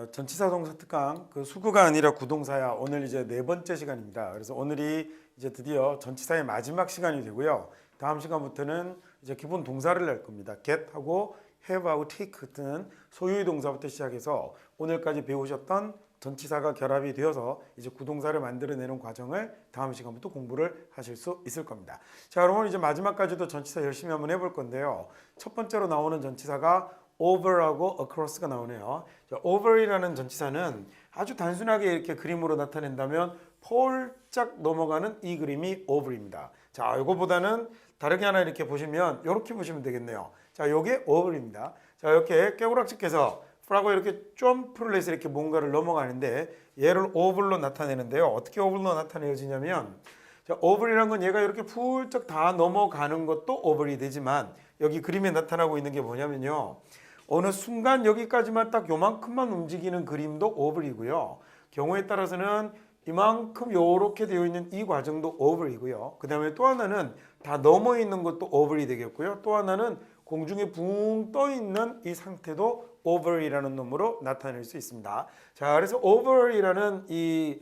전치사 동사 특강 그 수구가 아니라 구동사야. 오늘 이제 네 번째 시간입니다. 그래서 오늘이 이제 드디어 전치사의 마지막 시간이 되고요. 다음 시간부터는 이제 기본 동사를 낼 겁니다. get하고 have하고 take 같은 소유의 동사부터 시작해서 오늘까지 배우셨던 전치사가 결합이 되어서 이제 구동사를 만들어내는 과정을 다음 시간부터 공부를 하실 수 있을 겁니다. 자, 그러면 이제 마지막까지도 전치사 열심히 한번 해볼 건데요. 첫 번째로 나오는 전치사가 over하고 across가 나오네요. 자, over이라는 전치사는 아주 단순하게 이렇게 그림으로 나타낸다면 폴짝 넘어가는 이 그림이 over입니다. 자, 이거보다는 다르게 하나 이렇게 보시면 이렇게 보시면 되겠네요. 자, 이게 over입니다. 자, 이렇게 깨우락직해서 프라고 이렇게 점프를 해서 이렇게 뭔가를 넘어가는데 얘를 over로 나타내는데요. 어떻게 over로 나타내어지냐면 자, over이라는 건 얘가 이렇게 훌쩍 다 넘어가는 것도 over이 되지만 여기 그림에 나타나고 있는 게 뭐냐면요. 어느 순간 여기까지만 딱 요만큼만 움직이는 그림도 over이고요. 경우에 따라서는 이만큼 요렇게 되어 있는 이 과정도 over이고요. 그 다음에 또 하나는 다 넘어 있는 것도 over이 되겠고요. 또 하나는 공중에 붕 떠 있는 이 상태도 over이라는 놈으로 나타낼 수 있습니다. 자, 그래서 over이라는 이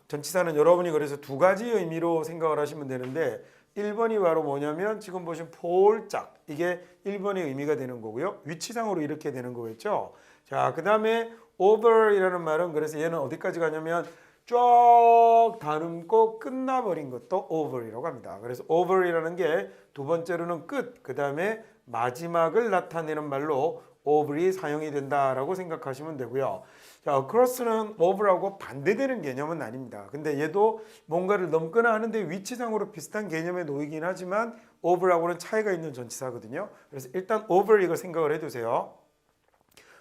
전치사는 여러분이 그래서 두 가지 의미로 생각을 하시면 되는데 1번이 바로 뭐냐면 지금 보신 폴짝 이게 1번의 의미가 되는 거고요. 위치상으로 이렇게 되는 거겠죠. 자, 그 다음에 over이라는 말은 그래서 얘는 어디까지 가냐면 쭉 다듬고 끝나버린 것도 over이라고 합니다. 그래서 over이라는 게 두 번째로는 끝, 그 다음에 마지막을 나타내는 말로 over이 사용이 된다라고 생각하시면 되고요. 자, across는 over하고 반대되는 개념은 아닙니다. 근데 얘도 뭔가를 넘거나 하는데 위치상으로 비슷한 개념에 놓이긴 하지만 over하고는 차이가 있는 전치사거든요. 그래서 일단 over 이거 생각을 해두세요.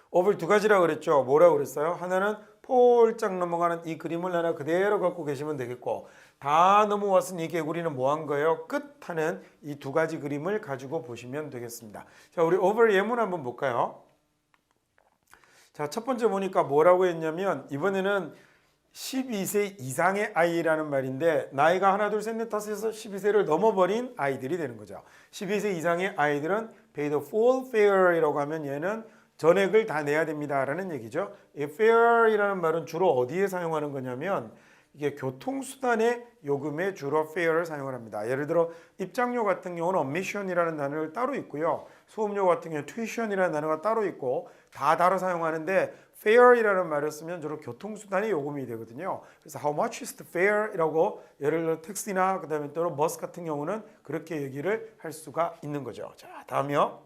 over 두 가지라고 그랬죠. 뭐라고 그랬어요? 하나는 폴짝 넘어가는 이 그림을 하나 그대로 갖고 계시면 되겠고 다 넘어왔으니 이게 우리는 뭐 한 거예요? 끝 하는 이 두 가지 그림을 가지고 보시면 되겠습니다. 자, 우리 over 예문 한번 볼까요? 자, 첫 번째 보니까 뭐라고 했냐면 이번에는 12세 이상의 아이라는 말인데 나이가 하나 둘 셋 넷 다섯 여섯 12세를 넘어버린 아이들이 되는 거죠. 12세 이상의 아이들은 pay the full fare이라고 하면 얘는 전액을 다 내야 됩니다라는 얘기죠. 이 fare이라는 말은 주로 어디에 사용하는 거냐면 이게 교통수단의 요금에 주로 fare를 사용을 합니다. 예를 들어 입장료 같은 경우는 admission이라는 단어를 따로 있고요. 수업료 같은 경우는 tuition이라는 단어가 따로 있고 다 다르 사용하는데 fare이라는 말을 쓰면 주로 교통수단의 요금이 되거든요. 그래서 how much is the fare이라고 예를 들어 택시나 그다음에 또 버스 같은 경우는 그렇게 얘기를 할 수가 있는 거죠. 자, 다음이요.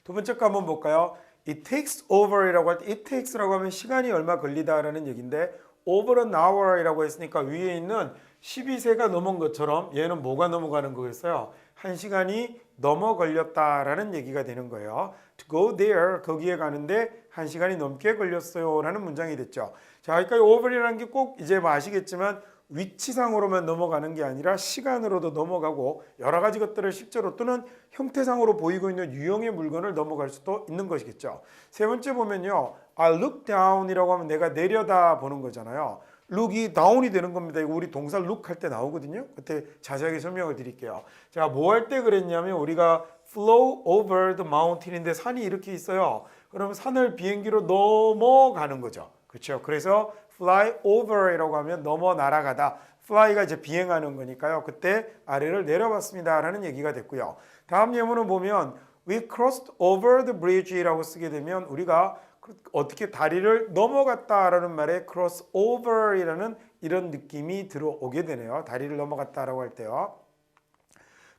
두 번째 거 한번 볼까요? It takes over이라고 할 때 it takes라고 하면 시간이 얼마 걸리다라는 얘기인데 over an hour이라고 했으니까 위에 있는 12세가 넘은 것처럼 얘는 뭐가 넘어가는 거겠어요? 1시간이 넘어 걸렸다라는 얘기가 되는 거예요. To go there, 거기에 가는데 1시간이 넘게 걸렸어요 라는 문장이 됐죠. 자, 그러니까 over이라는 게 꼭 이제 뭐 아시겠지만 위치상으로만 넘어가는 게 아니라 시간으로도 넘어가고 여러 가지 것들을 실제로 또는 형태상으로 보이고 있는 유형의 물건을 넘어갈 수도 있는 것이겠죠. 세 번째 보면요. I look down이라고 하면 내가 내려다 보는 거잖아요. look이 down이 되는 겁니다. 이거 우리 동사 look 할 때 나오거든요. 그때 자세하게 설명을 드릴게요. 자, 뭐 할 때 그랬냐면 우리가 flow over the mountain인데 산이 이렇게 있어요. 그러면 산을 비행기로 넘어가는 거죠. 그렇죠. 그래서 fly over이라고 하면 넘어 날아가다. fly가 이제 비행하는 거니까요. 그때 아래를 내려봤습니다 라는 얘기가 됐고요. 다음 예문을 보면 we crossed over the bridge라고 쓰게 되면 우리가 어떻게 다리를 넘어갔다라는 말에 cross over이라는 이런 느낌이 들어오게 되네요. 다리를 넘어갔다라고 할 때요.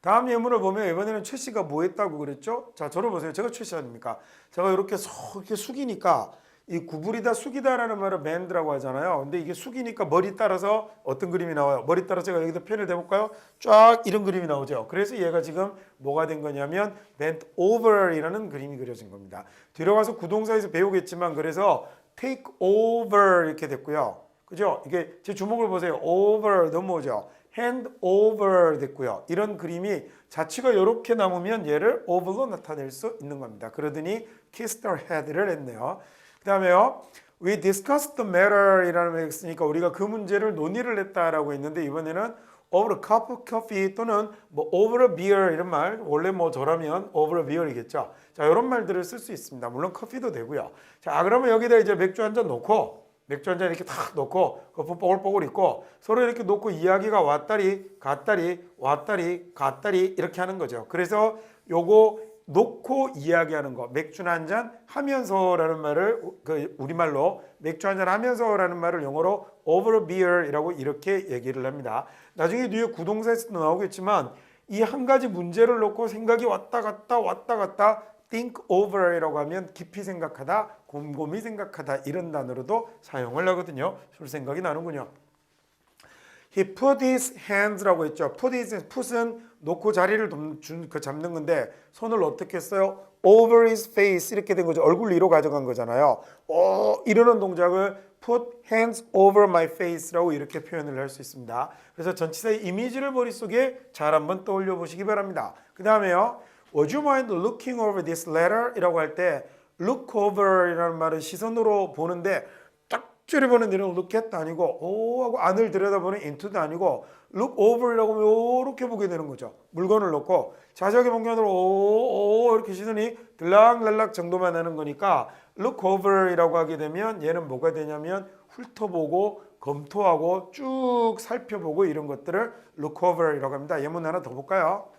다음 예문을 보면 이번에는 최 씨가 뭐 했다고 그랬죠? 자, 저를 보세요. 제가 최 씨 아닙니까? 제가 이렇게 이렇게 숙이니까 이 구부리다 숙이다라는 말을 bend라고 하잖아요. 근데 이게 숙이니까 머리 따라서 어떤 그림이 나와요? 머리 따라서 제가 여기다 펜을 대볼까요? 쫙 이런 그림이 나오죠. 그래서 얘가 지금 뭐가 된 거냐면 bent over이라는 그림이 그려진 겁니다. 뒤로 가서 구동사에서 배우겠지만 그래서 take over 이렇게 됐고요. 그죠? 이게 제 주목을 보세요. over 넘어오죠. hand over 됐고요. 이런 그림이 자취가 이렇게 남으면 얘를 over로 나타낼 수 있는 겁니다. 그러더니 kissed her head를 했네요. 그 다음에요. We discussed the matter 이라는 말 했으니까 우리가 그 문제를 논의를 했다라고 했는데 이번에는 over a cup of coffee 또는 뭐 over a beer 이런 말 원래 뭐 저라면 over a beer이겠죠. 자, 이런 말들을 쓸 수 있습니다. 물론 커피도 되고요. 자, 그러면 여기다 이제 맥주 한 잔 놓고 맥주 한 잔 이렇게 탁 놓고 거품 뽀글뽀글 있고 서로 이렇게 놓고 이야기가 왔다리 갔다리 이렇게 하는 거죠. 그래서 요거 놓고 이야기하는 거 맥주 한 잔 하면서라는 말을 그 우리말로 맥주 한 잔 하면서라는 말을 영어로 over a beer이라고 이렇게 얘기를 합니다. 나중에 뒤에 구동사에서도 나오겠지만 이 한 가지 문제를 놓고 생각이 왔다 갔다 think over이라고 하면 깊이 생각하다, 곰곰이 생각하다 이런 단어로도 사용을 하거든요. 술 생각이 나는군요. He put his hands라고 했죠. put은 놓고 자리를 잡는 건데 손을 어떻게 했어요? over his face 이렇게 된 거죠. 얼굴 위로 가져간 거잖아요. 이러는 동작을 put hands over my face라고 이렇게 표현을 할 수 있습니다. 그래서 전치사의 이미지를 머릿속에 잘 한번 떠올려 보시기 바랍니다. 그 다음에요. Would you mind looking over this letter? 이라고 할 때 look over 이라는 말은 시선으로 보는데 쭈리보는 데는 look at도 아니고 오 하고 안을 들여다보는 into도 아니고 look over이라고 하면 이렇게 보게 되는 거죠. 물건을 놓고 자세하게 본 게 아니라 오 이렇게 시선이 들락날락 정도만 하는 거니까 look over이라고 하게 되면 얘는 뭐가 되냐면 훑어보고 검토하고 쭉 살펴보고 이런 것들을 look over이라고 합니다. 예문 하나 더 볼까요?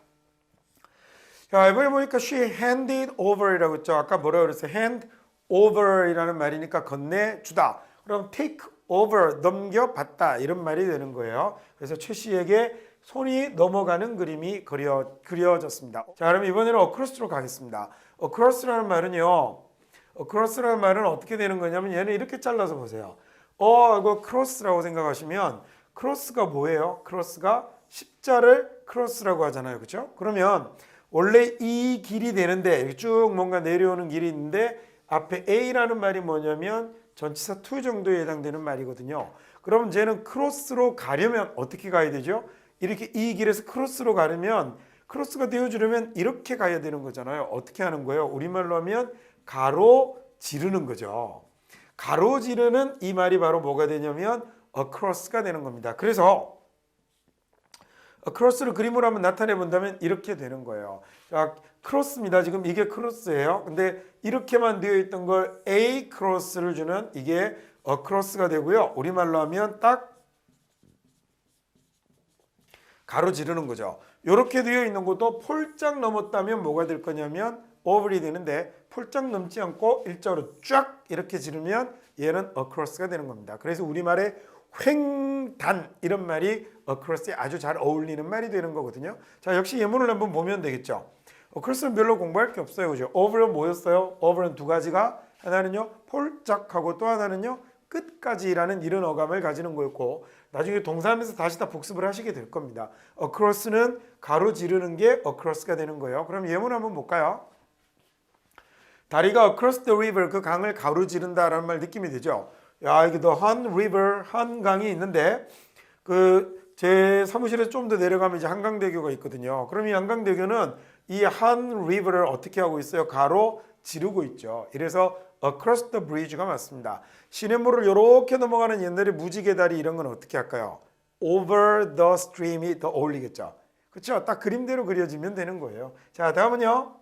자, 이번에 보니까 she handed over이라고 했죠. 아까 뭐라 그랬어요? hand over이라는 말이니까 건네주다. 그럼 take over, 넘겨받다 이런 말이 되는 거예요. 그래서 최 씨에게 손이 넘어가는 그림이 그려졌습니다. 자, 그럼 이번에는 across로 가겠습니다. across라는 말은요. across라는 말은 어떻게 되는 거냐면 얘는 이렇게 잘라서 보세요. 이거 cross라고 생각하시면 cross가 뭐예요? cross가 십자를 cross라고 하잖아요. 그렇죠? 그러면 원래 이 길이 되는데 쭉 뭔가 내려오는 길이 있는데 앞에 A라는 말이 뭐냐면 전치사 to 정도에 해당되는 말이거든요. 그럼 쟤는 크로스로 가려면 어떻게 가야 되죠? 이렇게 이 길에서 크로스로 가려면 크로스가 되어주려면 이렇게 가야 되는 거잖아요. 어떻게 하는 거예요? 우리말로 하면 가로지르는 거죠. 가로지르는 이 말이 바로 뭐가 되냐면 across가 되는 겁니다. 그래서 크로스를 그림으로 한번 나타내 본다면 이렇게 되는 거예요. 자, 크로스입니다. 지금 이게 크로스예요. 근데 이렇게만 되어 있던 걸 A 크로스를 주는 이게 크로스가 되고요. 우리말로 하면 딱 가로지르는 거죠. 이렇게 되어 있는 것도 폴짝 넘었다면 뭐가 될 거냐면 over이 되는데 폴짝 넘지 않고 일자로 쫙 이렇게 지르면 얘는 across가 되는 겁니다. 그래서 우리말에 횡단 이런 말이 across에 아주 잘 어울리는 말이 되는 거거든요. 자, 역시 예문을 한번 보면 되겠죠. across는 별로 공부할 게 없어요. 그죠? over는 뭐였어요? over는 두 가지가 하나는요 폴짝하고 또 하나는요 끝까지라는 이런 어감을 가지는 거였고 나중에 동사하면서 다시 다 복습을 하시게 될 겁니다. across는 가로지르는 게 across가 되는 거예요. 그럼 예문 한번 볼까요? 다리가 across the river 그 강을 가로지른다라는 말 느낌이 되죠. 야, 이게 the Han River 한강이 있는데 그 제 사무실에서 좀 더 내려가면 이제 한강대교가 있거든요. 그럼 이 한강대교는 이 Han River를 어떻게 하고 있어요? 가로 지르고 있죠. 이래서 across the bridge가 맞습니다. 시냇물을 이렇게 넘어가는 옛날에 무지개 다리 이런 건 어떻게 할까요? over the stream이 더 어울리겠죠. 그렇죠? 딱 그림대로 그려지면 되는 거예요. 자, 다음은요.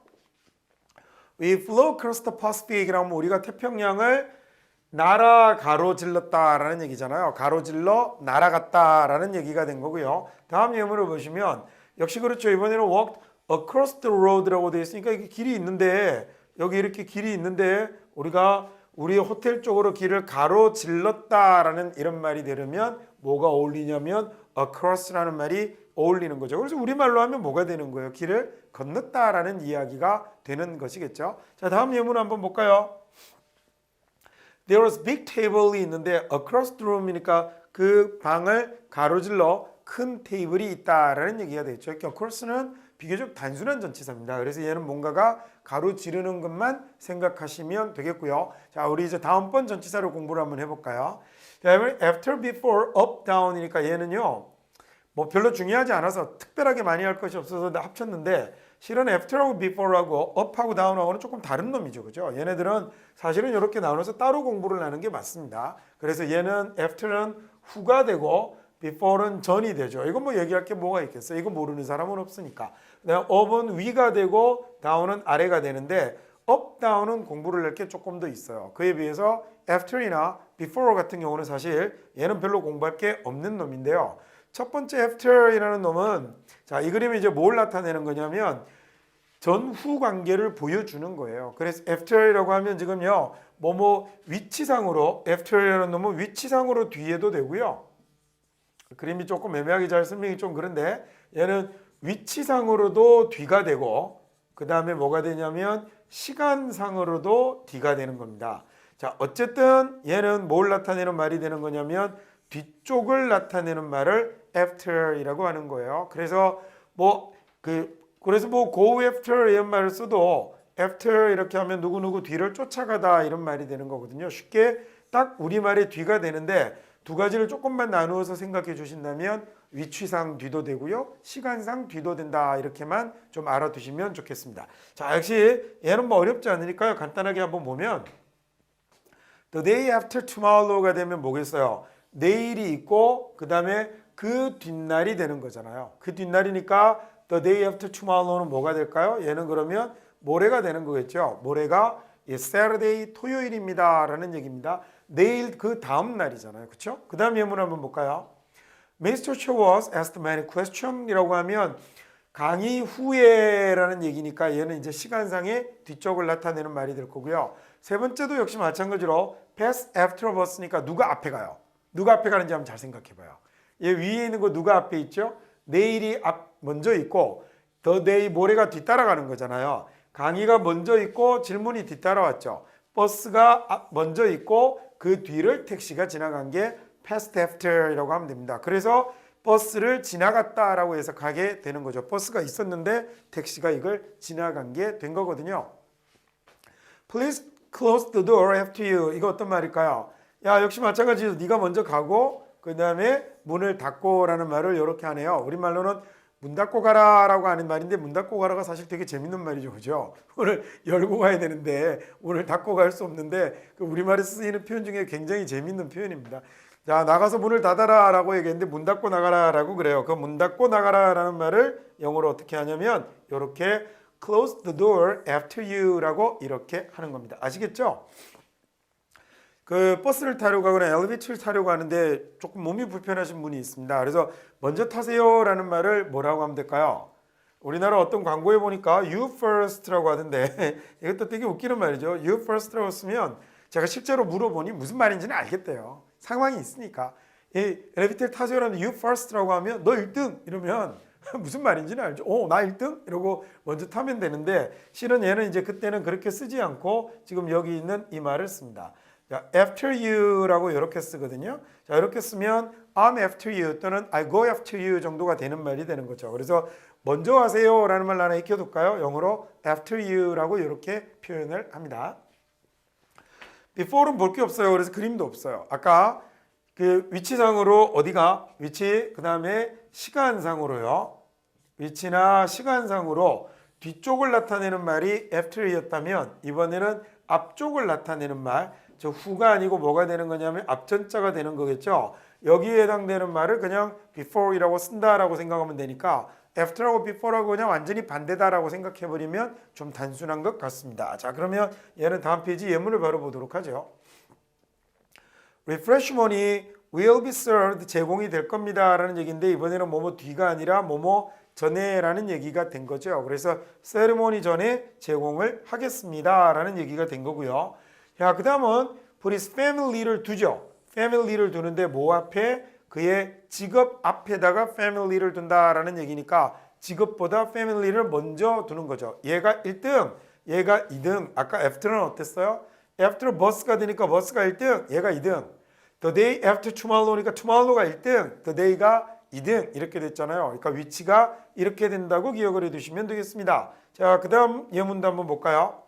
We flew across the Pacific이라면 우리가 태평양을 나라 가로질렀다라는 얘기잖아요. 가로질러 날아갔다라는 얘기가 된 거고요. 다음 예문을 보시면 역시 그렇죠. 이번에는 walked across the road라고 되어 있으니까 이게 길이 있는데 여기 이렇게 길이 있는데 우리가 우리 호텔 쪽으로 길을 가로질렀다라는 이런 말이 되려면 뭐가 어울리냐면 across라는 말이 어울리는 거죠. 그래서 우리말로 하면 뭐가 되는 거예요? 길을 건넜다라는 이야기가 되는 것이겠죠. 자, 다음 예문 한번 볼까요? There was big table이 있는데 across the room이니까 그 방을 가로질러 큰 테이블이 있다라는 얘기가 되겠죠. across는 비교적 단순한 전치사입니다. 그래서 얘는 뭔가가 가로지르는 것만 생각하시면 되겠고요. 자, 우리 이제 다음번 전치사를 공부를 한번 해볼까요? 자, after, before, up, down이니까 얘는요. 뭐 별로 중요하지 않아서 특별하게 많이 할 것이 없어서 합쳤는데 실은 after하고 before하고 up하고 down하고는 조금 다른 놈이죠. 그죠? 얘네들은 사실은 이렇게 나눠서 따로 공부를 하는 게 맞습니다. 그래서 얘는 after는 후가 되고 before는 전이 되죠. 이건 뭐 얘기할 게 뭐가 있겠어요? 이거 모르는 사람은 없으니까. 그다음 up은 위가 되고 down은 아래가 되는데 up, down은 공부를 할 게 조금 더 있어요. 그에 비해서 after이나 before 같은 경우는 사실 얘는 별로 공부할 게 없는 놈인데요. 첫 번째 after이라는 놈은 자, 이 그림이 이제 뭘 나타내는 거냐면 전후 관계를 보여주는 거예요. 그래서 after이라고 하면 지금요, 위치상으로 after이라는 놈은 위치상으로 뒤에도 되고요. 그림이 조금 애매하게 잘 설명이 좀 그런데 얘는 위치상으로도 뒤가 되고 그 다음에 뭐가 되냐면 시간상으로도 뒤가 되는 겁니다. 자, 어쨌든 얘는 뭘 나타내는 말이 되는 거냐면 뒤쪽을 나타내는 말을 after이라고 하는 거예요. 그래서 go after 이런 말을 써도 after 이렇게 하면 누구누구 뒤를 쫓아가다 이런 말이 되는 거거든요. 쉽게 딱 우리말의 뒤가 되는데 두 가지를 조금만 나누어서 생각해 주신다면 위치상 뒤도 되고요. 시간상 뒤도 된다. 이렇게만 좀 알아두시면 좋겠습니다. 자, 역시 얘는 뭐 어렵지 않으니까요. 간단하게 한번 보면 The day after tomorrow가 되면 뭐겠어요? 내일이 있고 그 다음에 그 뒷날이 되는 거잖아요. 그 뒷날이니까 The day after tomorrow는 뭐가 될까요? 얘는 그러면 모레가 되는 거겠죠. 모레가 Saturday 토요일입니다. 라는 얘기입니다. 내일 그 다음 날이잖아요. 그렇죠? 그 다음 예문 한번 볼까요? Mr. Cho was asked many questions 이라고 하면 강의 후에라는 얘기니까 얘는 이제 시간상의 뒤쪽을 나타내는 말이 될 거고요. 세 번째도 역시 마찬가지로 pass after bus니까 누가 앞에 가요? 누가 앞에 가는지 한번 잘 생각해 봐요. 얘 위에 있는 거 누가 앞에 있죠? 내일이 먼저 있고 the day 모레가 뒤따라가는 거잖아요. 강의가 먼저 있고 질문이 뒤따라왔죠. 버스가 먼저 있고 그 뒤를 택시가 지나간 게 passed after이라고 하면 됩니다. 그래서 버스를 지나갔다라고 해석하게 되는 거죠. 버스가 있었는데 택시가 이걸 지나간 게 된 거거든요. Please close the door after you. 이거 어떤 말일까요? 야, 역시 마찬가지로 네가 먼저 가고 그 다음에 문을 닫고라는 말을 이렇게 하네요. 우리말로는 문 닫고 가라라고 하는 말인데 문 닫고 가라가 사실 되게 재밌는 말이죠. 그죠? 문을 열고 가야 되는데 문을 닫고 갈 수 없는데 그 우리말에 쓰이는 표현 중에 굉장히 재밌는 표현입니다. 자, 나가서 문을 닫아라라고 얘기했는데 문 닫고 나가라라고 그래요. 그 문 닫고 나가라라는 말을 영어로 어떻게 하냐면 이렇게 close the door after you라고 이렇게 하는 겁니다. 아시겠죠? 그 버스를 타려고 하거나 엘리베이터를 타려고 하는데 조금 몸이 불편하신 분이 있습니다. 그래서 먼저 타세요라는 말을 뭐라고 하면 될까요? 우리나라 어떤 광고에 보니까 you first라고 하던데 이것도 되게 웃기는 말이죠. you first라고 쓰면 제가 실제로 물어보니 무슨 말인지는 알겠대요. 상황이 있으니까. 이 엘리베이터를 타세요라는 you first라고 하면 너 1등 이러면 무슨 말인지는 알죠. 나 1등? 이러고 먼저 타면 되는데 실은 얘는 이제 그때는 그렇게 쓰지 않고 지금 여기 있는 이 말을 씁니다. 자, after you라고 이렇게 쓰거든요. 자, 이렇게 쓰면 I'm after you 또는 I go after you 정도가 되는 말이 되는 거죠. 그래서 먼저 하세요라는 말 하나 익혀둘까요? 영어로 after you라고 이렇게 표현을 합니다. before는 볼 게 없어요. 그래서 그림도 없어요. 아까 그 위치상으로 어디가? 위치 그 다음에 시간상으로요. 위치나 시간상으로 뒤쪽을 나타내는 말이 after이었다면 이번에는 앞쪽을 나타내는 말, 저 후가 아니고 뭐가 되는 거냐면 앞전자가 되는 거겠죠. 여기에 해당되는 말을 그냥 before이라고 쓴다라고 생각하면 되니까 after하고 before하고 그냥 완전히 반대다라고 생각해버리면 좀 단순한 것 같습니다. 자, 그러면 얘는 다음 페이지 예문을 바로 보도록 하죠. Refreshment이 will be served 제공이 될 겁니다 라는 얘기인데 이번에는 뭐뭐 뒤가 아니라 뭐뭐 전에라는 얘기가 된 거죠. 그래서 세리머니 전에 제공을 하겠습니다 라는 얘기가 된 거고요. 자, 그 다음은 his family를 두죠. family를 두는데 뭐 앞에? 그의 직업 앞에다가 family를 둔다라는 얘기니까 직업보다 family를 먼저 두는 거죠. 얘가 1등, 얘가 2등. 아까 after는 어땠어요? after bus가 되니까 bus가 1등, 얘가 2등. the day after tomorrow니까 tomorrow가 1등, the day가 2등 이렇게 됐잖아요. 그러니까 위치가 이렇게 된다고 기억을 해두시면 되겠습니다. 자, 그 다음 예문도 한번 볼까요?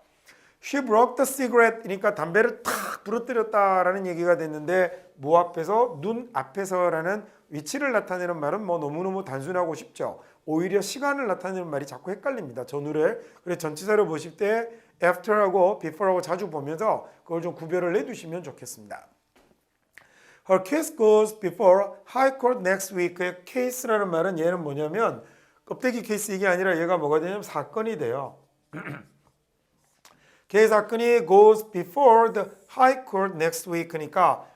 She broke the cigarette 그러니까 담배를 탁 부러뜨렸다라는 얘기가 됐는데 뭐 앞에서? 눈 앞에서라는 위치를 나타내는 말은 뭐 너무너무 단순하고 쉽죠. 오히려 시간을 나타내는 말이 자꾸 헷갈립니다. 전후를. 그래서 전치사를 보실 때 after하고 before하고 자주 보면서 그걸 좀 구별을 해두시면 좋겠습니다. Her case goes before high court next week의 case라는 말은 얘는 뭐냐면 껍데기 케이스 이게 아니라 얘가 뭐가 되냐면 사건이 돼요. 걔 사건이 goes before the high court next week 그러니까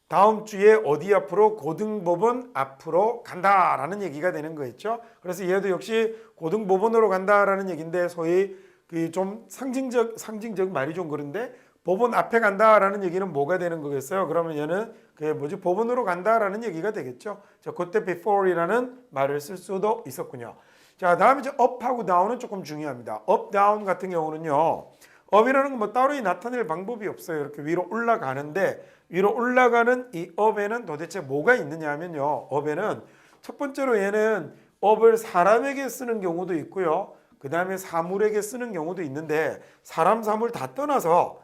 다음 주에 어디 앞으로 고등법원 앞으로 간다라는 얘기가 되는 거겠죠. 그래서 얘도 역시 고등법원으로 간다라는 얘기인데 소위 그 좀 상징적 말이 좀 그런데 법원 앞에 간다라는 얘기는 뭐가 되는 거겠어요? 그러면 얘는 그게 뭐지? 법원으로 간다라는 얘기가 되겠죠. 자, 그때 before이라는 말을 쓸 수도 있었군요. 자, 다음에 이제 up하고 down은 조금 중요합니다. up, down 같은 경우는요. up이라는 건 뭐 따로 나타낼 방법이 없어요. 이렇게 위로 올라가는데 위로 올라가는 이 up에는 도대체 뭐가 있느냐 하면요. up에는 첫 번째로 얘는 up을 사람에게 쓰는 경우도 있고요. 그 다음에 사물에게 쓰는 경우도 있는데 사람, 사물 다 떠나서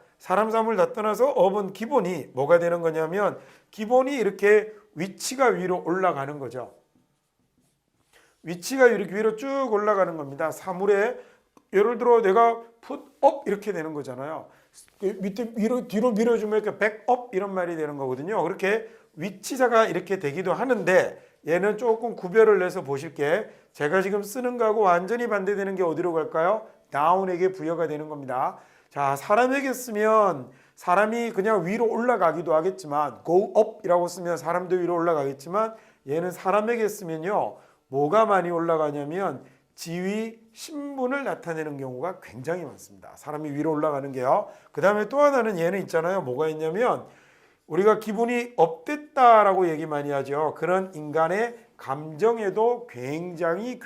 up은 기본이 뭐가 되는 거냐면 기본이 이렇게 위치가 위로 올라가는 거죠. 위치가 이렇게 위로 쭉 올라가는 겁니다. 사물에 예를 들어 내가 put up 이렇게 되는 거잖아요. 밑에 위로 뒤로 밀어주면 이렇게 back up 이런 말이 되는 거거든요. 그렇게 위치사가 이렇게 되기도 하는데 얘는 조금 구별을 내서 보실게. 제가 지금 쓰는 거하고 완전히 반대되는 게 어디로 갈까요? down에게 부여가 되는 겁니다. 자, 사람에게 쓰면 사람이 그냥 위로 올라가기도 하겠지만 go up이라고 쓰면 사람도 위로 올라가겠지만 얘는 사람에게 쓰면요. 뭐가 많이 올라가냐면 지위, 신분을 나타내는 경우가 굉장히 많습니다. 사람이 위로 올라가는 게요. 그 다음에 또 하나는 얘는 있잖아요. 뭐가 있냐면 우리가 기분이 업됐다라고 얘기 많이 하죠. 그런 인간의 감정에도 굉장히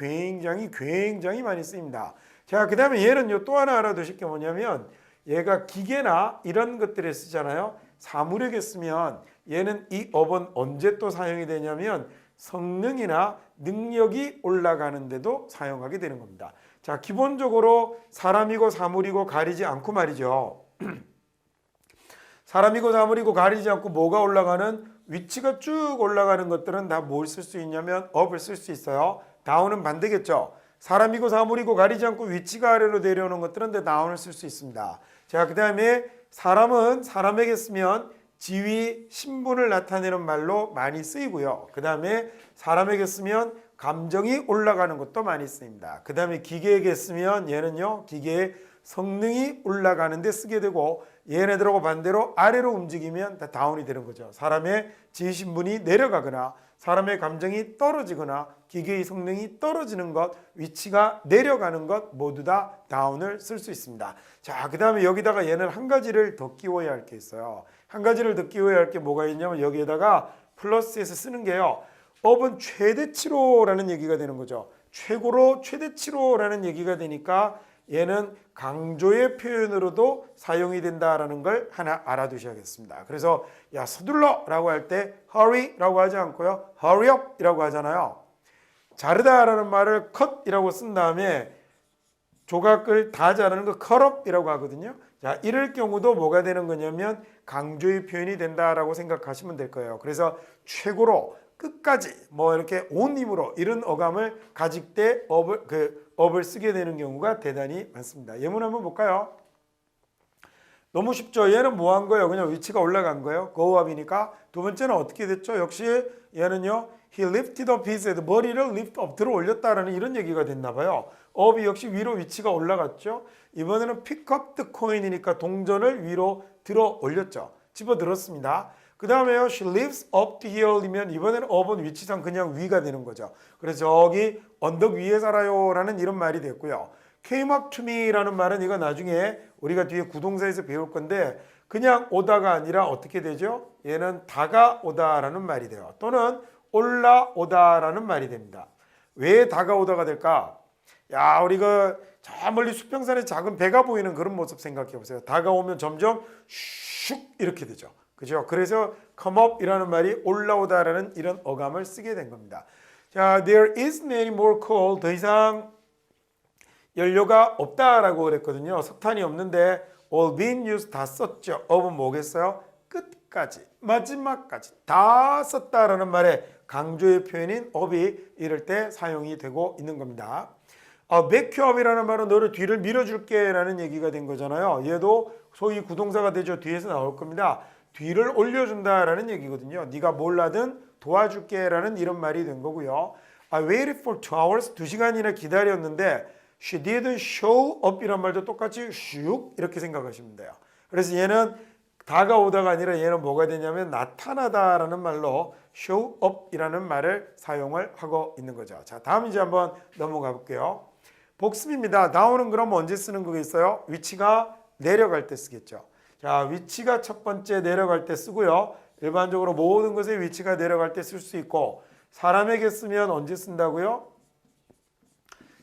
많이 쓰입니다. 자, 그 다음에 얘는요. 또 하나 알아두실 게 뭐냐면 얘가 기계나 이런 것들에 쓰잖아요. 사물에게 쓰면 얘는 이 업은 언제 또 사용이 되냐면 성능이나 능력이 올라가는데도 사용하게 되는 겁니다. 자, 기본적으로 사람이고 사물이고 가리지 않고 말이죠. 사람이고 사물이고 가리지 않고 뭐가 올라가는 위치가 쭉 올라가는 것들은 다 뭘 쓸 수 있냐면 up을 쓸 수 있어요. down은 반대겠죠. 사람이고 사물이고 가리지 않고 위치가 아래로 내려오는 것들은 다 down을 쓸 수 있습니다. 자, 그 다음에 사람은 사람에게 쓰면 지위, 신분을 나타내는 말로 많이 쓰이고요. 그 다음에 사람에게 쓰면 감정이 올라가는 것도 많이 쓰입니다. 그 다음에 기계에게 쓰면 얘는요. 기계의 성능이 올라가는 데 쓰게 되고 얘네들하고 반대로 아래로 움직이면 다 다운이 되는 거죠. 사람의 지위, 신분이 내려가거나 사람의 감정이 떨어지거나 기계의 성능이 떨어지는 것, 위치가 내려가는 것 모두 다 다운을 쓸 수 있습니다. 자, 그 다음에 여기다가 얘는 한 가지를 더 끼워야 할 게 있어요. 한 가지를 더 끼워야 할 게 뭐가 있냐면 여기에다가 플러스에서 쓰는 게요. up은 최대치로라는 얘기가 되는 거죠. 최고로 최대치로라는 얘기가 되니까 얘는 강조의 표현으로도 사용이 된다라는 걸 하나 알아두셔야겠습니다. 그래서 야 서둘러라고 할 때 hurry라고 하지 않고요. hurry up이라고 하잖아요. 자르다라는 말을 cut이라고 쓴 다음에 조각을 다 자르는 거 cut up이라고 하거든요. 자, 이럴 경우도 뭐가 되는 거냐면 강조의 표현이 된다라고 생각하시면 될 거예요. 그래서 최고로 끝까지 뭐 이렇게 온 힘으로 이런 어감을 가질 때 up을 쓰게 되는 경우가 대단히 많습니다. 예문 한번 볼까요? 너무 쉽죠. 얘는 뭐 한 거예요? 그냥 위치가 올라간 거예요. go up이니까. 두 번째는 어떻게 됐죠? 역시 얘는요. he lifted up his head. 머리를 lift up 들어 올렸다라는 이런 얘기가 됐나 봐요. up이 역시 위로 위치가 올라갔죠. 이번에는 pick up the coin이니까 동전을 위로 들어 올렸죠. 집어 들었습니다. 그 다음에요. she lives up the hill이면 이번에는 up은 위치상 그냥 위가 되는 거죠. 그래서 저기 언덕 위에 살아요 라는 이런 말이 됐고요. came up to me 라는 말은 이거 나중에 우리가 뒤에 구동사에서 배울 건데 그냥 오다가 아니라 어떻게 되죠? 얘는 다가오다 라는 말이 돼요. 또는 올라오다 라는 말이 됩니다. 왜 다가오다가 될까? 야, 우리가 저 멀리 수평선에 작은 배가 보이는 그런 모습 생각해 보세요. 다가오면 점점 슉 이렇게 되죠. 그죠? 그래서 come up 이라는 말이 올라오다라는 이런 어감을 쓰게 된 겁니다. 자, there isn't any more coal. 더 이상 연료가 없다라고 그랬거든요. 석탄이 없는데 all been used 다 썼죠. up은 뭐겠어요? 끝까지, 마지막까지 다 썼다라는 말에 강조의 표현인 up이 이럴 때 사용이 되고 있는 겁니다. back you up이라는 말은 너를 뒤를 밀어줄게 라는 얘기가 된 거잖아요. 얘도 소위 구동사가 되죠. 뒤에서 나올 겁니다. 뒤를 올려준다라는 얘기거든요. 네가 몰라든 도와줄게라는 이런 말이 된 거고요. I waited for 2 hours. 2시간이나 기다렸는데 she didn't show up 이란 말도 똑같이 슉 이렇게 생각하시면 돼요. 그래서 얘는 다가오다가 아니라 얘는 뭐가 되냐면 나타나다라는 말로 show up이라는 말을 사용을 하고 있는 거죠. 자, 다음 이제 한번 넘어가 볼게요. 복습입니다. down은 그럼 언제 쓰는 거겠어요? 위치가 내려갈 때 쓰겠죠. 자, 위치가 첫 번째 내려갈 때 쓰고요. 일반적으로 모든 것의 위치가 내려갈 때 쓸 수 있고 사람에게 쓰면 언제 쓴다고요?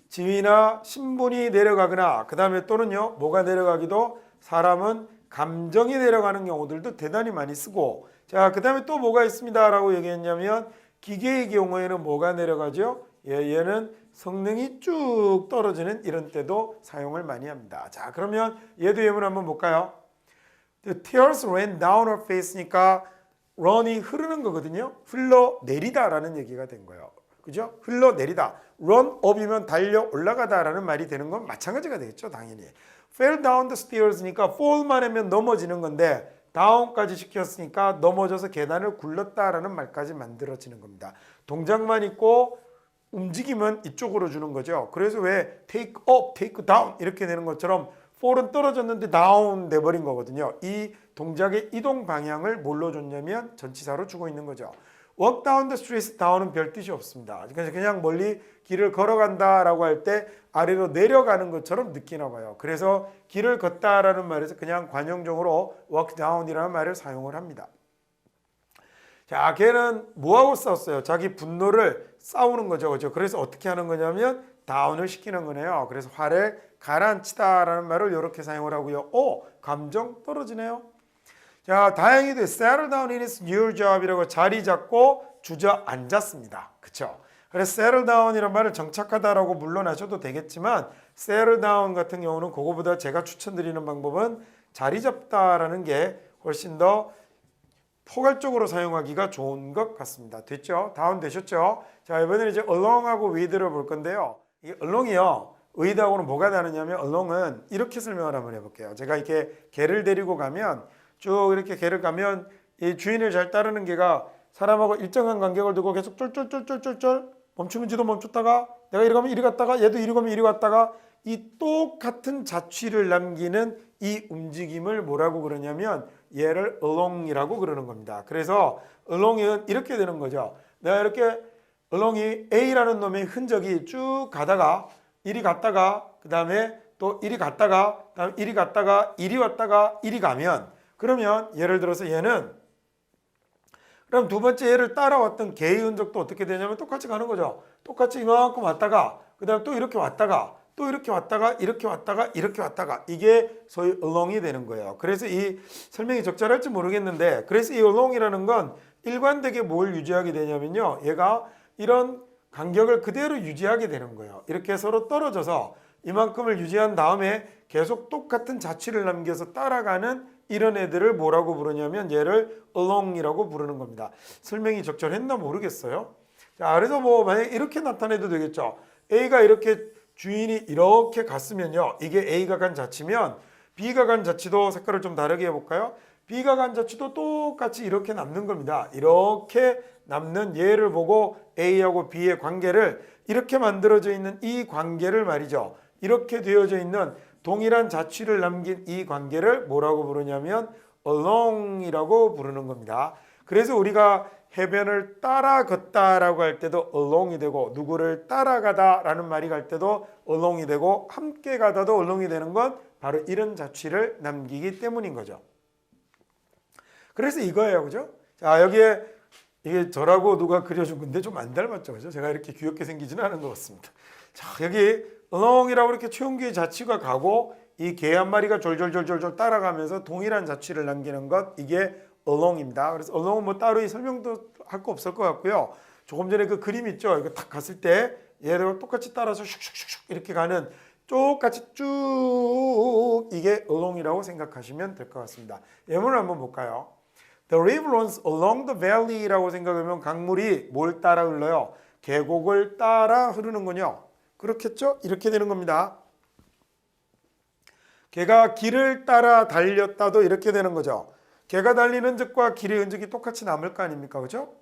지위나 신분이 내려가거나 그 다음에 또는요 뭐가 내려가기도 사람은 감정이 내려가는 경우들도 대단히 많이 쓰고 자 그 다음에 또 뭐가 있습니다 라고 얘기했냐면 기계의 경우에는 뭐가 내려가죠? 얘는 성능이 쭉 떨어지는 이런 때도 사용을 많이 합니다. 자 그러면 얘도 예문 한번 볼까요? The tears ran down her face니까 run이 흐르는 거거든요. 흘러내리다라는 얘기가 된 거예요. 그죠? 흘러내리다. run up이면 달려 올라가다라는 말이 되는 건 마찬가지가 되겠죠. 당연히. fell down the stairs니까 fall만 하면 넘어지는 건데 down까지 시켰으니까 넘어져서 계단을 굴렀다라는 말까지 만들어지는 겁니다. 동작만 있고 움직임은 이쪽으로 주는 거죠. 그래서 왜 take up, take down 이렇게 되는 것처럼 fall은 떨어졌는데 down 돼버린 거거든요. 이 동작의 이동 방향을 뭘로 줬냐면 전치사로 주고 있는 거죠. walk down the street, down은 별 뜻이 없습니다. 그래서 그냥 멀리 길을 걸어간다라고 할 때 아래로 내려가는 것처럼 느끼나 봐요. 그래서 길을 걷다라는 말에서 그냥 관용적으로 walk down이라는 말을 사용을 합니다. 자, 걔는 뭐하고 싸웠어요? 자기 분노를 싸우는 거죠. 그죠? 그래서 어떻게 하는 거냐면 다운을 시키는 거네요. 그래서 화를 가라앉히다라는 말을 이렇게 사용을 하고요. 감정 떨어지네요. 자, 다행히도 settle down in his new job이라고 자리 잡고 주저앉았습니다. 그쵸? 그래서 settle down이라는 말을 정착하다라고 물론 하셔도 되겠지만 settle down 같은 경우는 그거보다 제가 추천드리는 방법은 자리 잡다라는 게 훨씬 더 포괄적으로 사용하기가 좋은 것 같습니다. 됐죠? 다운 되셨죠? 자, 이번에는 이제 along하고 with를 볼 건데요. 이 along이요. with하고는 뭐가 다르냐면 along은 이렇게 설명을 한번 해볼게요. 제가 이렇게 개를 데리고 가면 쭉 이렇게 개를 가면 이 주인을 잘 따르는 개가 사람하고 일정한 간격을 두고 계속 쫄쫄쫄쫄쫄쫄 멈추면지도 멈췄다가 내가 이리 가면 이리 갔다가 얘도 이리 가면 이리 갔다가 이 똑같은 자취를 남기는 이 움직임을 뭐라고 그러냐면 얘를 along이라고 그러는 겁니다. 그래서 along은 이렇게 되는 거죠. 내가 이렇게 along이 A라는 놈의 흔적이 쭉 가다가 이리 갔다가 그 다음에 또 이리 갔다가 그다음에 이리 갔다가 이리 왔다가 이리 가면 그러면 예를 들어서 얘는 그럼 두 번째 얘를 따라왔던 개의 흔적도 어떻게 되냐면 똑같이 가는 거죠. 똑같이 이만큼 왔다가 그 다음에 또 이렇게 왔다가 또 이렇게 왔다가 이렇게 왔다가 이렇게 왔다가 이게 소위 along이 되는 거예요. 그래서 이 설명이 적절할지 모르겠는데 그래서 이 along이라는 건 일관되게 뭘 유지하게 되냐면요. 얘가 이런 간격을 그대로 유지하게 되는 거예요. 이렇게 서로 떨어져서 이만큼을 유지한 다음에 계속 똑같은 자취를 남겨서 따라가는 이런 애들을 뭐라고 부르냐면 얘를 along이라고 부르는 겁니다. 설명이 적절했나 모르겠어요. 자, 그래서 뭐 만약에 이렇게 나타내도 되겠죠. A가 이렇게 주인이 이렇게 갔으면요. 이게 A가 간 자취면 B가 간 자취도 색깔을 좀 다르게 해볼까요? B가 간 자취도 똑같이 이렇게 남는 겁니다. 이렇게 남는 얘를 보고 A하고 B의 관계를 이렇게 만들어져 있는 이 관계를 말이죠. 이렇게 되어져 있는 동일한 자취를 남긴 이 관계를 뭐라고 부르냐면 along이라고 부르는 겁니다. 그래서 우리가 해변을 따라 걷다라고 할 때도 along이 되고 누구를 따라가다라는 말이 갈 때도 along이 되고 함께 가다도 along이 되는 건 바로 이런 자취를 남기기 때문인 거죠. 그래서 이거예요. 그죠? 자, 여기에 이게 저라고 누가 그려준 건데 좀 안 닮았죠. 그죠? 제가 이렇게 귀엽게 생기지는 않은 것 같습니다. 자, 여기 along이라고 이렇게 최운기의 자취가 가고 이 개 한 마리가 졸졸졸졸 따라가면서 동일한 자취를 남기는 것 이게 along입니다. 그래서 along은 뭐 따로 이 설명도 할 거 없을 것 같고요. 조금 전에 그 그림 있죠. 이거 딱 갔을 때 얘를 똑같이 따라서 슉슉슉슉 이렇게 가는 똑같이 쭉 이게 along이라고 생각하시면 될 것 같습니다. 예문을 한번 볼까요? The river runs along the valley라고 생각하면 강물이 뭘 따라 흘러요? 계곡을 따라 흐르는군요. 그렇겠죠? 이렇게 되는 겁니다. 걔가 길을 따라 달렸다도 이렇게 되는 거죠. 개가 달리는 흔적과 길의 흔적이 똑같이 남을 거 아닙니까? 그죠?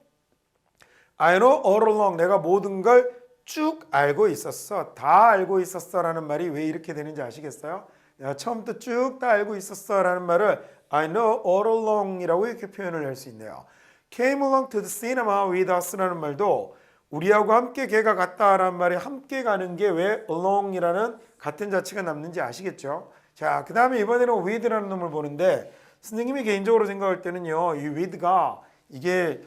I know all along. 내가 모든 걸 쭉 알고 있었어. 다 알고 있었어 라는 말이 왜 이렇게 되는지 아시겠어요? 내가 처음부터 쭉 다 알고 있었어 라는 말을 I know all along 이라고 이렇게 표현을 할 수 있네요. Came along to the cinema with us 라는 말도 우리하고 함께 걔가 갔다라는 말이 함께 가는 게 왜 along이라는 같은 자체가 남는지 아시겠죠? 자, 그 다음에 이번에는 with라는 놈을 보는데 선생님이 개인적으로 생각할 때는요, 이 with가 이게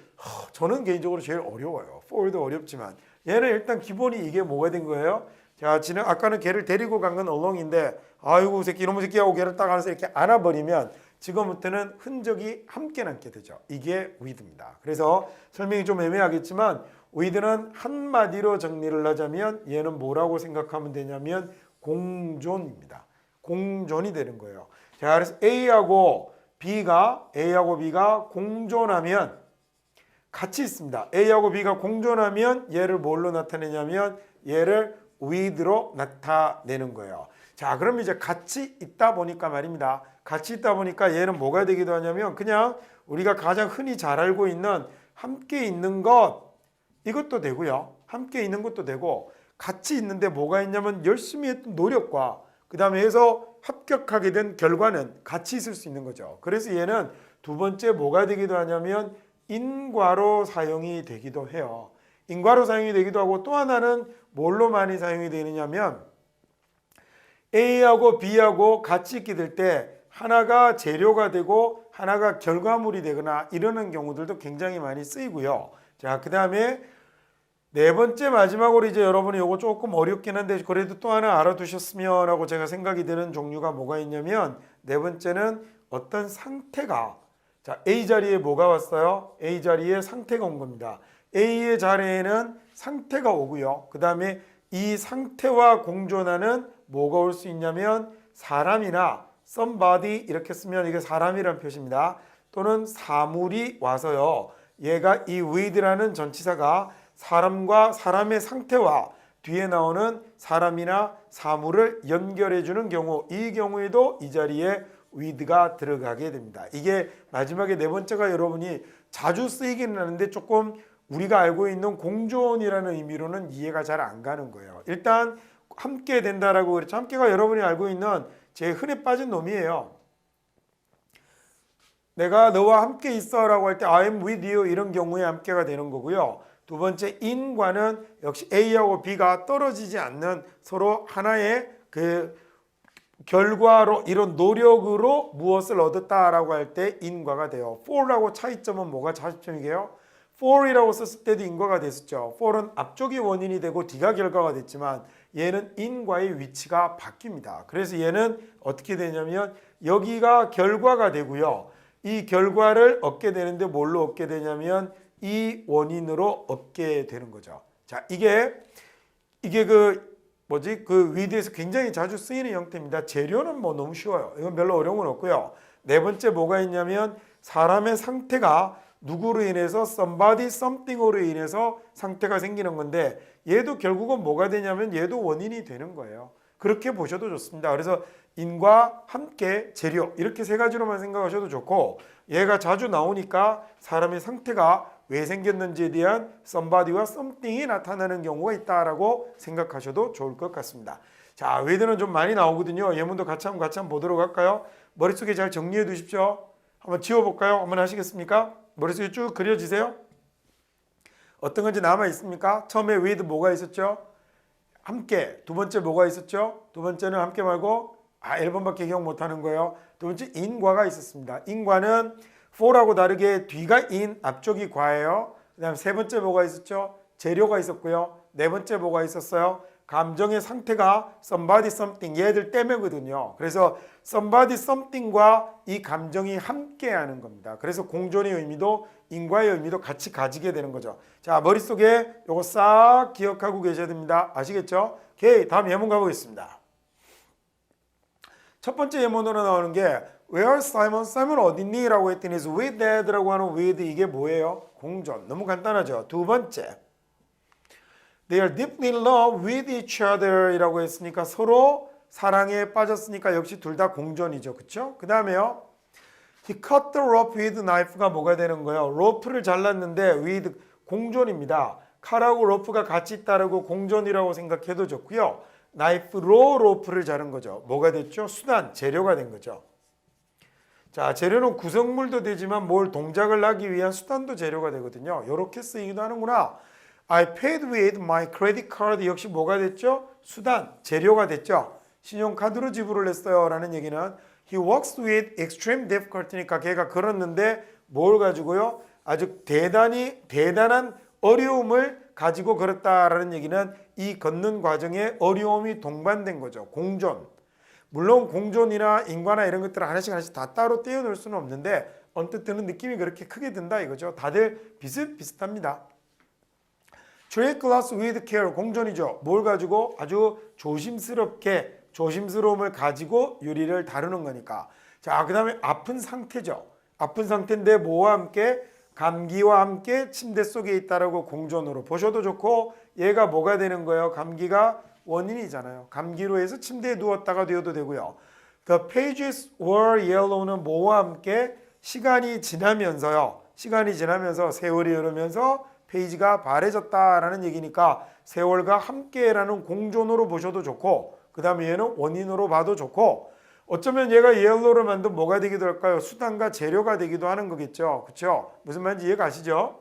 저는 개인적으로 제일 어려워요. for도 어렵지만 얘는 일단 기본이 이게 뭐가 된 거예요? 자, 아까는 걔를 데리고 간 건 along인데 아이고 새끼 이놈의 새끼하고 걔를 딱 안아서 이렇게 안아버리면 지금부터는 흔적이 함께 남게 되죠. 이게 with입니다. 그래서 설명이 좀 애매하겠지만 with는 한마디로 정리를 하자면 얘는 뭐라고 생각하면 되냐면 공존입니다. 공존이 되는 거예요. 자, 그래서 A하고 B가 공존하면 같이 있습니다. A하고 B가 공존하면 얘를 뭘로 나타내냐면 얘를 with로 나타내는 거예요. 자, 그럼 이제 같이 있다 보니까 말입니다. 같이 있다 보니까 얘는 뭐가 되기도 하냐면 그냥 우리가 가장 흔히 잘 알고 있는 함께 있는 것 이것도 되고요. 함께 있는 것도 되고 같이 있는데 뭐가 있냐면 열심히 했던 노력과 그 다음에 해서 합격하게 된 결과는 같이 있을 수 있는 거죠. 그래서 얘는 두 번째 뭐가 되기도 하냐면 인과로 사용이 되기도 해요. 인과로 사용이 되기도 하고 또 하나는 뭘로 많이 사용이 되느냐면 A하고 B하고 같이 있게 될 때 하나가 재료가 되고 하나가 결과물이 되거나 이러는 경우들도 굉장히 많이 쓰이고요. 자, 그 다음에 네 번째 마지막으로 이제 여러분이 이거 조금 어렵긴 한데 그래도 또 하나 알아두셨으면 하고 제가 생각이 드는 종류가 뭐가 있냐면 네 번째는 어떤 상태가 자, A 자리에 뭐가 왔어요? A 자리에 상태가 온 겁니다. A의 자리에는 상태가 오고요. 그 다음에 이 상태와 공존하는 뭐가 올 수 있냐면 사람이나 somebody 이렇게 쓰면 이게 사람이라는 표시입니다. 또는 사물이 와서요. 얘가 이 with라는 전치사가 사람과 사람의 상태와 뒤에 나오는 사람이나 사물을 연결해 주는 경우 이 경우에도 이 자리에 with가 들어가게 됩니다. 이게 마지막에 네 번째가 여러분이 자주 쓰이기는 하는데 조금 우리가 알고 있는 공존이라는 의미로는 이해가 잘 안 가는 거예요. 일단 함께 된다라고 그랬죠. 함께가 여러분이 알고 있는 제 흔해 빠진 놈이에요. 내가 너와 함께 있어 라고 할 때 I'm with you 이런 경우에 함께가 되는 거고요. 두 번째 in과는 역시 A하고 B가 떨어지지 않는 서로 하나의 그 결과로 이런 노력으로 무엇을 얻었다라고 할 때 in과가 돼요. for라고 차이점은 뭐가 차이점이게요? for이라고 썼을 때도 인과가 됐었죠. for은 앞쪽이 원인이 되고 D가 결과가 됐지만 얘는 in과의 위치가 바뀝니다. 그래서 얘는 어떻게 되냐면 여기가 결과가 되고요. 이 결과를 얻게 되는데 뭘로 얻게 되냐면 이 원인으로 얻게 되는 거죠. 자, 이게 그 with에서 굉장히 자주 쓰이는 형태입니다. 재료는 뭐 너무 쉬워요. 이건 별로 어려운 건 없고요. 네 번째 뭐가 있냐면 사람의 상태가 누구로 인해서 somebody something으로 인해서 상태가 생기는 건데 얘도 결국은 뭐가 되냐면 얘도 원인이 되는 거예요. 그렇게 보셔도 좋습니다. 그래서 인과 함께 재료 이렇게 세 가지로만 생각하셔도 좋고 얘가 자주 나오니까 사람의 상태가 왜 생겼는지에 대한 somebody와 something이 나타나는 경우가 있다라고 생각하셔도 좋을 것 같습니다. 자, with는 좀 많이 나오거든요. 예문도 같이 한번 보도록 할까요? 머릿속에 잘 정리해 두십시오. 한번 지워볼까요? 한번 하시겠습니까? 머릿속에 쭉 그려지세요. 어떤 건지 남아 있습니까? 처음에 with 뭐가 있었죠? 함께. 두 번째 뭐가 있었죠? 두 번째는 함께 말고 1번밖에 기억 못하는 거예요. 두 번째 in과가 있었습니다. in과는 for하고 다르게 뒤가 in, 앞쪽이 과예요. 그 다음 세 번째 뭐가 있었죠? 재료가 있었고요. 네 번째 뭐가 있었어요? 감정의 상태가 somebody something 얘들 때문이거든요. 그래서 somebody something과 이 감정이 함께하는 겁니다. 그래서 공존의 의미도 인과의 의미도 같이 가지게 되는 거죠. 자, 머릿속에 요거 싹 기억하고 계셔야 됩니다. 아시겠죠? 오케이, 다음 예문 가보겠습니다. 첫 번째 예문으로 나오는 게 Where Simon? Simon 어딨니? 라고 했더니 with Dad라고 하는 with 이게 뭐예요? 공존. 너무 간단하죠. 두 번째 They are deeply in love with each other 이라고 했으니까 서로 사랑에 빠졌으니까 역시 둘 다 공존이죠. 그렇죠? 그 다음에요. He cut the rope with knife가 뭐가 되는 거예요? 로프를 잘랐는데 with 공존입니다. 칼하고 로프가 같이 따르고 공존이라고 생각해도 좋고요. 나이프로 로프를 자른 거죠. 뭐가 됐죠? 수단, 재료가 된 거죠. 자, 재료는 구성물도 되지만 뭘 동작을 하기 위한 수단도 재료가 되거든요. 이렇게 쓰이기도 하는구나. I paid with my credit card 역시 뭐가 됐죠? 수단, 재료가 됐죠. 신용카드로 지불을 했어요 라는 얘기는 He works with extreme difficulty니까 걔가 걸었는데 뭘 가지고요? 아주 대단한 어려움을 가지고 걸었다라는 얘기는 이 걷는 과정에 어려움이 동반된 거죠. 공존. 물론 공존이나 인과나 이런 것들을 하나씩 다 따로 떼어놓을 수는 없는데 언뜻 드는 느낌이 그렇게 크게 든다 이거죠. 다들 비슷비슷합니다. Treat glass with care. 공존이죠. 뭘 가지고 아주 조심스러움을 가지고 유리를 다루는 거니까. 자, 그 다음에 아픈 상태죠. 아픈 상태인데 뭐와 함께? 감기와 함께 침대 속에 있다라고 공존으로 보셔도 좋고 얘가 뭐가 되는 거예요? 감기가 원인이잖아요. 감기로 해서 침대에 누웠다가 되어도 되고요. The pages were yellow는 뭐와 함께? 시간이 지나면서 세월이 흐르면서 페이지가 바래졌다라는 얘기니까 세월과 함께라는 공존으로 보셔도 좋고 그 다음에 얘는 원인으로 봐도 좋고 어쩌면 얘가 옐로를 만든 뭐가 되기도 할까요? 수단과 재료가 되기도 하는 거겠죠. 그렇죠? 무슨 말인지 이해 가시죠?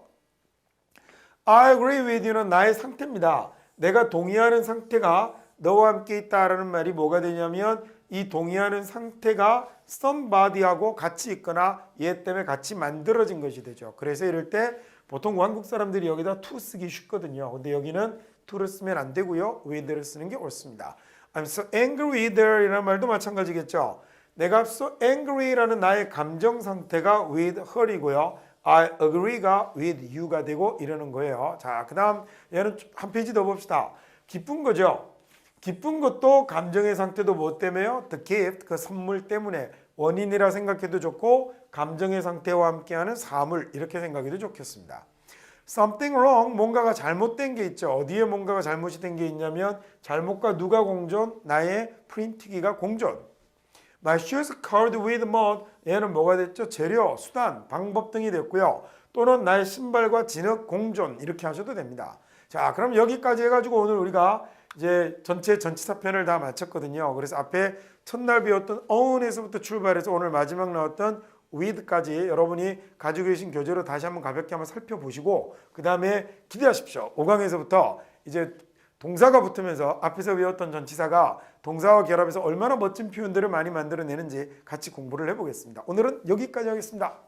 I agree with you는 나의 상태입니다. 내가 동의하는 상태가 너와 함께 있다라는 말이 뭐가 되냐면 이 동의하는 상태가 somebody하고 같이 있거나 얘 때문에 같이 만들어진 것이 되죠. 그래서 이럴 때 보통 한국 사람들이 여기다 to 쓰기 쉽거든요. 근데 여기는 to를 쓰면 안 되고요. with를 쓰는 게 옳습니다. I'm so angry with her 이라는 말도 마찬가지겠죠. 내가 so angry라는 나의 감정 상태가 with her이고요. I agree가 with you가 되고 이러는 거예요. 자, 그 다음 얘는 한 페이지 더 봅시다. 기쁜 거죠. 기쁜 것도 감정의 상태도 뭐 때문에요? The gift, 그 선물 때문에 원인이라 생각해도 좋고 감정의 상태와 함께하는 사물 이렇게 생각해도 좋겠습니다. Something wrong, 뭔가가 잘못된 게 있죠. 어디에 뭔가가 잘못이 된 게 있냐면 잘못과 누가 공존? 나의 프린트기가 공존. My shoes covered with mud, 얘는 뭐가 됐죠? 재료, 수단, 방법 등이 됐고요. 또는 나의 신발과 진흙 공존 이렇게 하셔도 됩니다. 자, 그럼 여기까지 해가지고 오늘 우리가 이제 전체 전치사편을 다 마쳤거든요. 그래서 앞에 첫날 배웠던 own에서부터 출발해서 오늘 마지막 나왔던 with까지 여러분이 가지고 계신 교재로 다시 한번 가볍게 한번 살펴보시고 그 다음에 기대하십시오. 5강에서부터 이제 동사가 붙으면서 앞에서 배웠던 전치사가 동사와 결합해서 얼마나 멋진 표현들을 많이 만들어내는지 같이 공부를 해보겠습니다. 오늘은 여기까지 하겠습니다.